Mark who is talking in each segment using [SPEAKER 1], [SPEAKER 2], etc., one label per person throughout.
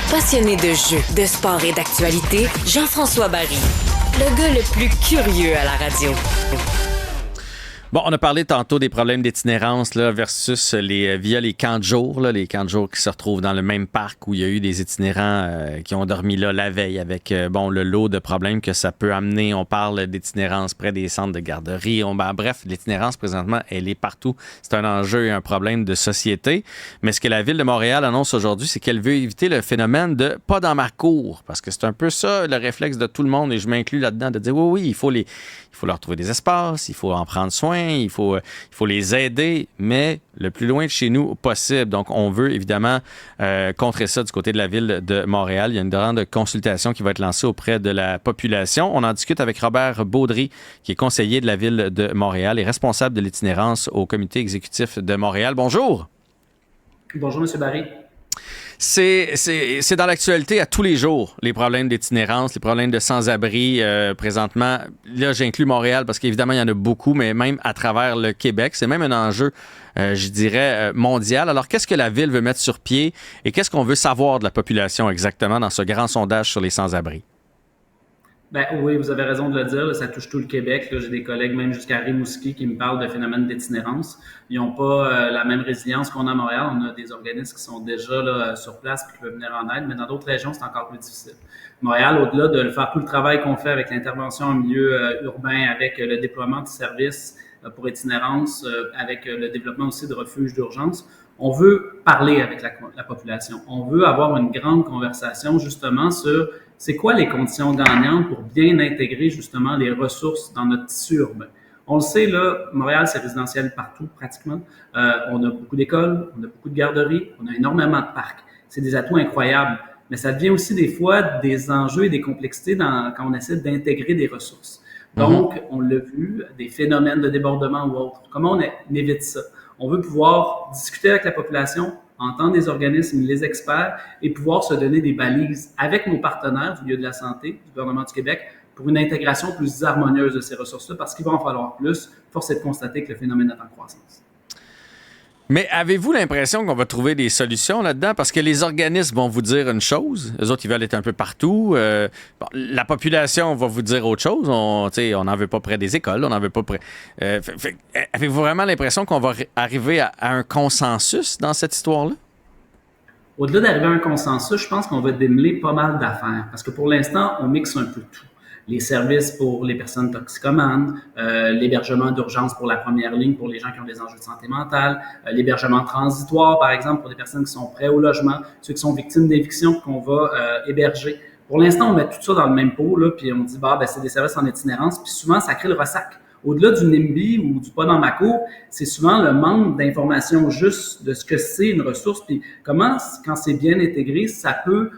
[SPEAKER 1] Passionné de jeux, de sport et d'actualité, Jean-François Barry. Le gars le plus curieux à la radio.
[SPEAKER 2] Bon, on a parlé tantôt des problèmes d'itinérance là, versus via les camps de jour, là, les camps de jour qui se retrouvent dans le même parc où il y a eu des itinérants qui ont dormi là la veille avec le lot de problèmes que ça peut amener. On parle d'itinérance près des centres de garderie. Bref, l'itinérance présentement, elle est partout. C'est un enjeu et un problème de société. Mais ce que la Ville de Montréal annonce aujourd'hui, c'est qu'elle veut éviter le phénomène de pas dans ma cour. Parce que c'est un peu ça le réflexe de tout le monde et je m'inclus là-dedans de dire oui, il faut leur trouver des espaces, il faut en prendre soin, il faut les aider, mais le plus loin de chez nous possible. Donc, on veut évidemment contrer ça du côté de la Ville de Montréal. Il y a une grande consultation qui va être lancée auprès de la population. On en discute avec Robert Baudry, qui est conseiller de la Ville de Montréal et responsable de l'itinérance au comité exécutif de Montréal. Bonjour.
[SPEAKER 3] Bonjour, M. Barry.
[SPEAKER 2] C'est dans l'actualité à tous les jours, les problèmes d'itinérance, les problèmes de sans-abri présentement. Là, j'inclus Montréal parce qu'évidemment, il y en a beaucoup, mais même à travers le Québec, c'est même un enjeu, je dirais, mondial. Alors, qu'est-ce que la Ville veut mettre sur pied et qu'est-ce qu'on veut savoir de la population exactement dans ce grand sondage sur les sans-abri?
[SPEAKER 3] Ben oui, vous avez raison de le dire, là, ça touche tout le Québec. Là, j'ai des collègues même jusqu'à Rimouski qui me parlent de phénomènes d'itinérance. Ils n'ont pas la même résilience qu'on a à Montréal. On a des organismes qui sont déjà là, sur place et qui peuvent venir en aide, mais dans d'autres régions, c'est encore plus difficile. Montréal, au-delà de faire tout le travail qu'on fait avec l'intervention en milieu urbain, avec le déploiement de services pour itinérance, avec le développement aussi de refuges d'urgence, on veut parler avec la population. On veut avoir une grande conversation justement sur c'est quoi les conditions gagnantes pour bien intégrer justement les ressources dans notre tissu urbain. On le sait, là, Montréal, c'est résidentiel partout pratiquement. On a beaucoup d'écoles, on a beaucoup de garderies, on a énormément de parcs. C'est des atouts incroyables. Mais ça devient aussi des fois des enjeux et des complexités quand on essaie d'intégrer des ressources. Donc, on l'a vu, des phénomènes de débordement ou autres. Comment on évite ça? On veut pouvoir discuter avec la population, entendre les organismes, les experts et pouvoir se donner des balises avec nos partenaires du milieu de la santé, du gouvernement du Québec, pour une intégration plus harmonieuse de ces ressources-là, parce qu'il va en falloir plus. Force est de constater que le phénomène est en croissance.
[SPEAKER 2] Mais avez-vous l'impression qu'on va trouver des solutions là-dedans? Parce que les organismes vont vous dire une chose, eux autres, ils veulent être un peu partout. La population va vous dire autre chose. On n'en veut pas près des écoles, on n'en veut pas près... avez-vous vraiment l'impression qu'on va arriver à un consensus dans cette histoire-là?
[SPEAKER 3] Au-delà d'arriver à un consensus, je pense qu'on va démêler pas mal d'affaires. Parce que pour l'instant, on mixe un peu tout. Les services pour les personnes toxicomanes, l'hébergement d'urgence pour la première ligne pour les gens qui ont des enjeux de santé mentale, l'hébergement transitoire, par exemple, pour des personnes qui sont prêtes au logement, ceux qui sont victimes d'éviction qu'on va héberger. Pour l'instant, on met tout ça dans le même pot, là, puis on dit, c'est des services en itinérance, puis souvent, ça crée le ressac. Au-delà du NIMBY ou du pas dans ma cour, c'est souvent le manque d'informations juste de ce que c'est une ressource, puis comment, quand c'est bien intégré, ça peut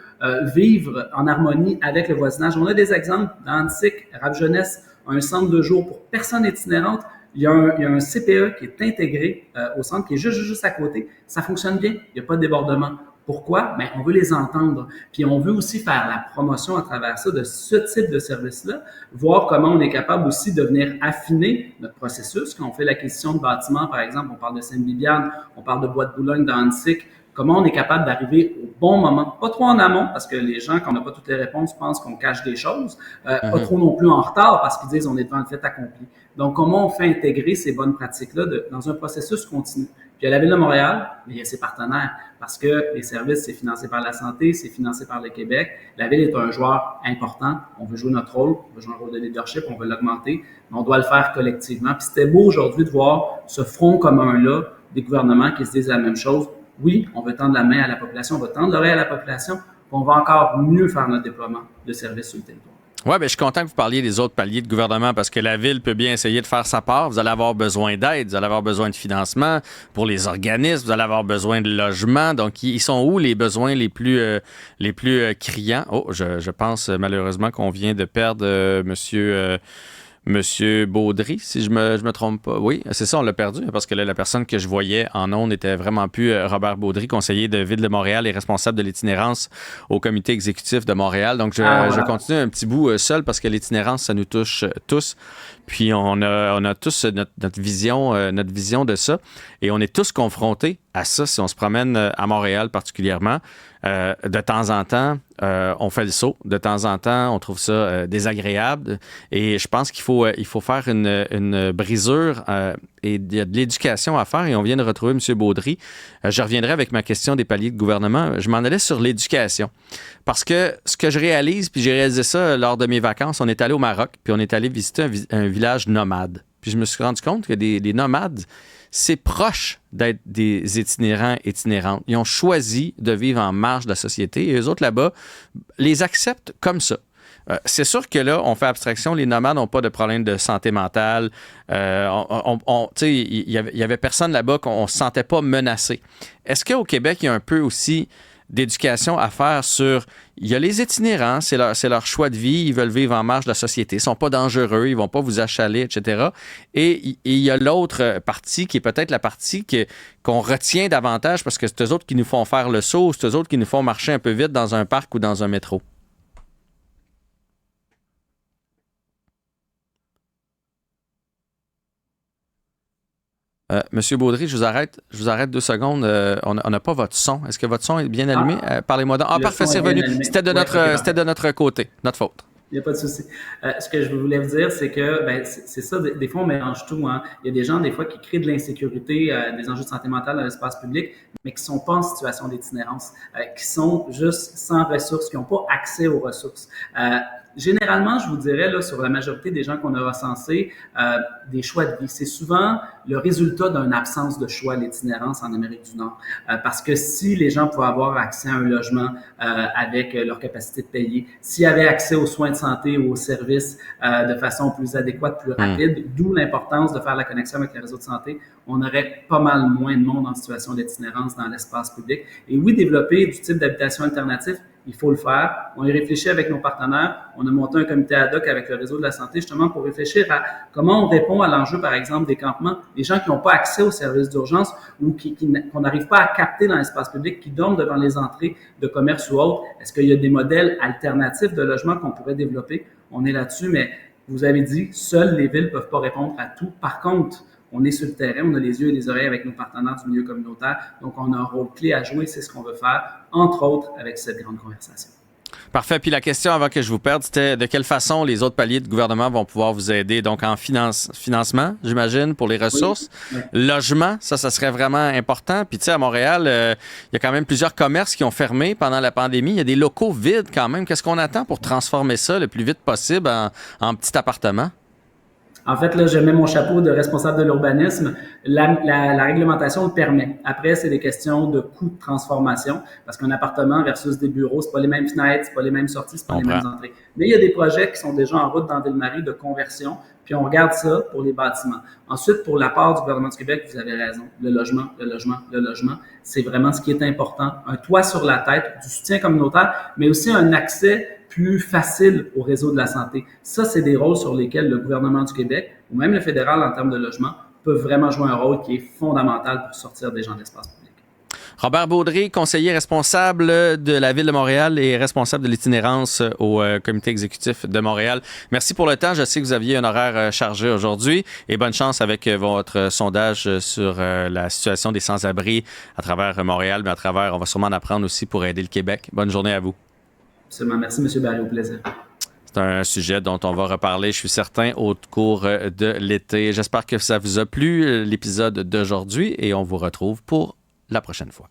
[SPEAKER 3] vivre en harmonie avec le voisinage. On a des exemples dans Antique, Rap-Jeunesse, un centre de jour pour personnes itinérantes. Il y a un CPE qui est intégré au centre, qui est juste à côté. Ça fonctionne bien, il n'y a pas de débordement. Pourquoi? Bien, on veut les entendre. Puis on veut aussi faire la promotion à travers ça de ce type de service-là, voir comment on est capable aussi de venir affiner notre processus. Quand on fait l'acquisition de bâtiments, par exemple, on parle de Sainte-Bibiane, on parle de Bois-de-Boulogne dans Antique, comment on est capable d'arriver au bon moment, pas trop en amont, parce que les gens, quand on n'a pas toutes les réponses, pensent qu'on cache des choses, pas trop non plus en retard, parce qu'ils disent on est devant le fait accompli. Donc, comment on fait intégrer ces bonnes pratiques-là dans un processus continu? Puis à la Ville de Montréal, il y a ses partenaires, parce que les services, c'est financé par la santé, c'est financé par le Québec. La Ville est un joueur important. On veut jouer notre rôle, on veut jouer un rôle de leadership, on veut l'augmenter, mais on doit le faire collectivement. Puis c'était beau aujourd'hui de voir ce front commun-là des gouvernements qui se disent la même chose. Oui, on veut tendre la main à la population, on va tendre l'oreille à la population, puis on va encore mieux faire notre déploiement de services sur le territoire.
[SPEAKER 2] Oui, bien, je suis content que vous parliez des autres paliers de gouvernement parce que la Ville peut bien essayer de faire sa part. Vous allez avoir besoin d'aide, vous allez avoir besoin de financement pour les organismes, vous allez avoir besoin de logement. Donc, ils sont où les besoins les plus criants? Oh, je pense malheureusement qu'on vient de perdre Monsieur Baudry, si je me trompe pas. Oui, c'est ça, on l'a perdu, parce que là, la personne que je voyais en ondes n'était vraiment plus Robert Baudry, conseiller de Ville de Montréal et responsable de l'itinérance au comité exécutif de Montréal. Donc, je continue un petit bout seul, parce que l'itinérance, ça nous touche tous. Puis, on a tous notre vision de ça. Et on est tous confrontés à ça si on se promène à Montréal particulièrement. de temps en temps, on fait le saut. De temps en temps, on trouve ça désagréable. Et je pense qu'il faut faire une brisure et il y a de l'éducation à faire. Et on vient de retrouver M. Baudry. Je reviendrai avec ma question des paliers de gouvernement. Je m'en allais sur l'éducation. Parce que ce que je réalise, puis j'ai réalisé ça lors de mes vacances, on est allé au Maroc, puis on est allé visiter un village nomade. Puis je me suis rendu compte que des nomades, c'est proche d'être des itinérants, itinérantes. Ils ont choisi de vivre en marge de la société et eux autres là-bas les acceptent comme ça. C'est sûr que là, on fait abstraction, les nomades n'ont pas de problème de santé mentale. Il y avait personne là-bas qu'on ne se sentait pas menacé. Est-ce qu'au Québec, il y a un peu aussi d'éducation à faire sur... Il y a les itinérants, c'est leur choix de vie, ils veulent vivre en marge de la société, ils ne sont pas dangereux, ils ne vont pas vous achaler, etc. Et il y a l'autre partie qui est peut-être la partie qu'on retient davantage parce que c'est eux autres qui nous font faire le saut, c'est eux autres qui nous font marcher un peu vite dans un parc ou dans un métro. Monsieur Baudry, je vous arrête 2 secondes. On n'a pas votre son. Est-ce que votre son est bien allumé? Parlez-moi donc. Parfait, c'est revenu. C'était de notre côté, notre faute.
[SPEAKER 3] Il n'y a pas de souci. Ce que je voulais vous dire, c'est que c'est ça, des fois, on mélange tout. Hein. Il y a des gens, des fois, qui créent de l'insécurité, des enjeux de santé mentale dans l'espace public, mais qui ne sont pas en situation d'itinérance, qui sont juste sans ressources, qui n'ont pas accès aux ressources. Généralement, je vous dirais, là, sur la majorité des gens qu'on a recensés, des choix de vie, c'est souvent le résultat d'une absence de choix, l'itinérance en Amérique du Nord. Parce que si les gens pouvaient avoir accès à un logement avec leur capacité de payer, s'ils avaient accès aux soins de santé ou aux services de façon plus adéquate, plus rapide, d'où l'importance de faire la connexion avec les réseaux de santé, on aurait pas mal moins de monde en situation d'itinérance dans l'espace public. Et oui, développer du type d'habitation alternatif, il faut le faire. On y réfléchit avec nos partenaires. On a monté un comité ad hoc avec le réseau de la santé justement pour réfléchir à comment on répond à l'enjeu, par exemple, des campements. Les gens qui n'ont pas accès aux services d'urgence ou qu'on n'arrive pas à capter dans l'espace public, qui dorment devant les entrées de commerce ou autres. Est-ce qu'il y a des modèles alternatifs de logement qu'on pourrait développer? On est là-dessus, mais vous avez dit, seules les villes ne peuvent pas répondre à tout. Par contre, on est sur le terrain, on a les yeux et les oreilles avec nos partenaires du milieu communautaire. Donc, on a un rôle clé à jouer, c'est ce qu'on veut faire, entre autres, avec cette grande conversation.
[SPEAKER 2] Parfait. Puis la question avant que je vous perde, c'était de quelle façon les autres paliers de gouvernement vont pouvoir vous aider? Donc, en financement, j'imagine, pour les ressources. Oui. Logement, ça serait vraiment important. Puis, tu sais, à Montréal, il y a quand même plusieurs commerces qui ont fermé pendant la pandémie. Il y a des locaux vides quand même. Qu'est-ce qu'on attend pour transformer ça le plus vite possible en petit appartement?
[SPEAKER 3] En fait, là, je mets mon chapeau de responsable de l'urbanisme. La réglementation le permet. Après, c'est des questions de coût de transformation, parce qu'un appartement versus des bureaux, c'est pas les mêmes fenêtres, c'est pas les mêmes sorties, c'est pas les mêmes entrées. Mais il y a des projets qui sont déjà en route dans Ville-Marie de conversion, puis on regarde ça pour les bâtiments. Ensuite, pour la part du gouvernement du Québec, vous avez raison. Le logement, c'est vraiment ce qui est important. Un toit sur la tête, du soutien communautaire, mais aussi un accès plus facile au réseau de la santé. Ça, c'est des rôles sur lesquels le gouvernement du Québec, ou même le fédéral en termes de logement, peuvent vraiment jouer un rôle qui est fondamental pour sortir des gens de l'espace public.
[SPEAKER 2] Robert Baudry, conseiller responsable de la Ville de Montréal et responsable de l'itinérance au comité exécutif de Montréal. Merci pour le temps. Je sais que vous aviez un horaire chargé aujourd'hui et bonne chance avec votre sondage sur la situation des sans-abri à travers Montréal, mais on va sûrement en apprendre aussi pour aider le Québec. Bonne journée à vous.
[SPEAKER 3] Absolument. Merci, M. Barry. Au plaisir.
[SPEAKER 2] C'est un sujet dont on va reparler, je suis certain, au cours de l'été. J'espère que ça vous a plu, l'épisode d'aujourd'hui, et on vous retrouve pour la prochaine fois.